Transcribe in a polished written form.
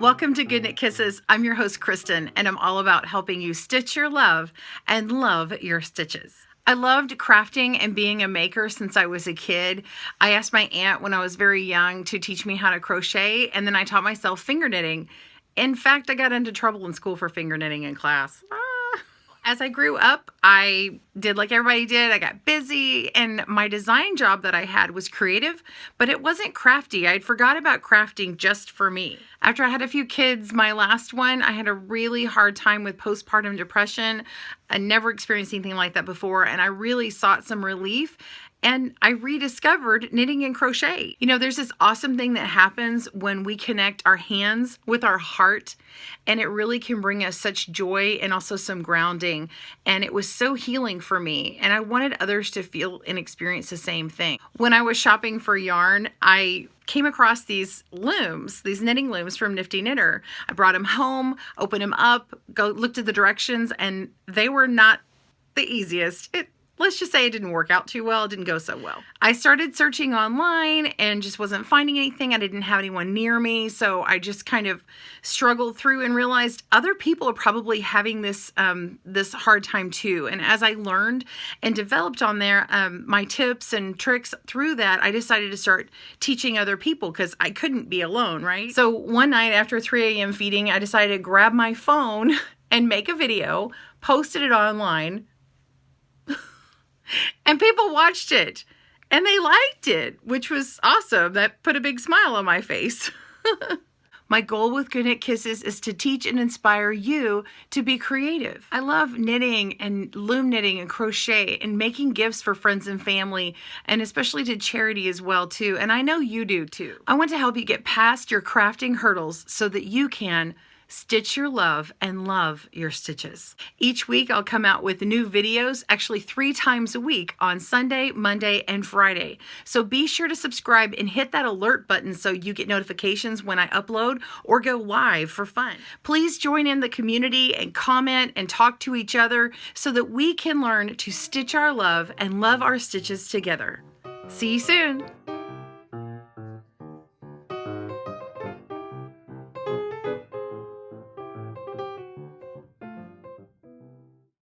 Welcome to GoodKnit Kisses. I'm your host, Kristen, and I'm all about helping you stitch your love and love your stitches. I loved crafting and being a maker since I was a kid. I asked my aunt when I was very young to teach me how to crochet, and then I taught myself finger knitting. In fact, I got into trouble in school for finger knitting in class. As I grew up, I did like everybody did. I got busy, and my design job that I had was creative, but it wasn't crafty. I'd forgot about crafting just for me. After I had a few kids, my last one, I had a really hard time with postpartum depression. I never experienced anything like that before, and I really sought some relief. And I rediscovered knitting and crochet. You know, there's this awesome thing that happens when we connect our hands with our heart, and it really can bring us such joy and also some grounding. And it was so healing for me, and I wanted others to feel and experience the same thing. When I was shopping for yarn, I came across these looms, these knitting looms from Nifty Knitter. I brought them home, opened them up, looked at the directions, and they were not the easiest. Let's just say it didn't work out too well. It didn't go so well. I started searching online and just wasn't finding anything. I didn't have anyone near me. So I just kind of struggled through and realized other people are probably having this hard time too. And as I learned and developed on there my tips and tricks through that, I decided to start teaching other people because I couldn't be alone, right? So one night after 3 a.m. feeding, I decided to grab my phone and make a video, posted it online, and people watched it and they liked it, which was awesome. That put a big smile on my face. My goal with GoodKnit Kisses is to teach and inspire you to be creative. I love knitting and loom knitting and crochet and making gifts for friends and family, and especially to charity as well too. And I know you do too. I want to help you get past your crafting hurdles so that you can stitch your love and love your stitches. Each week I'll come out with new videos, actually 3 times a week on Sunday, Monday, and Friday. So be sure to subscribe and hit that alert button so you get notifications when I upload or go live for fun. Please join in the community and comment and talk to each other so that we can learn to stitch our love and love our stitches together. See you soon.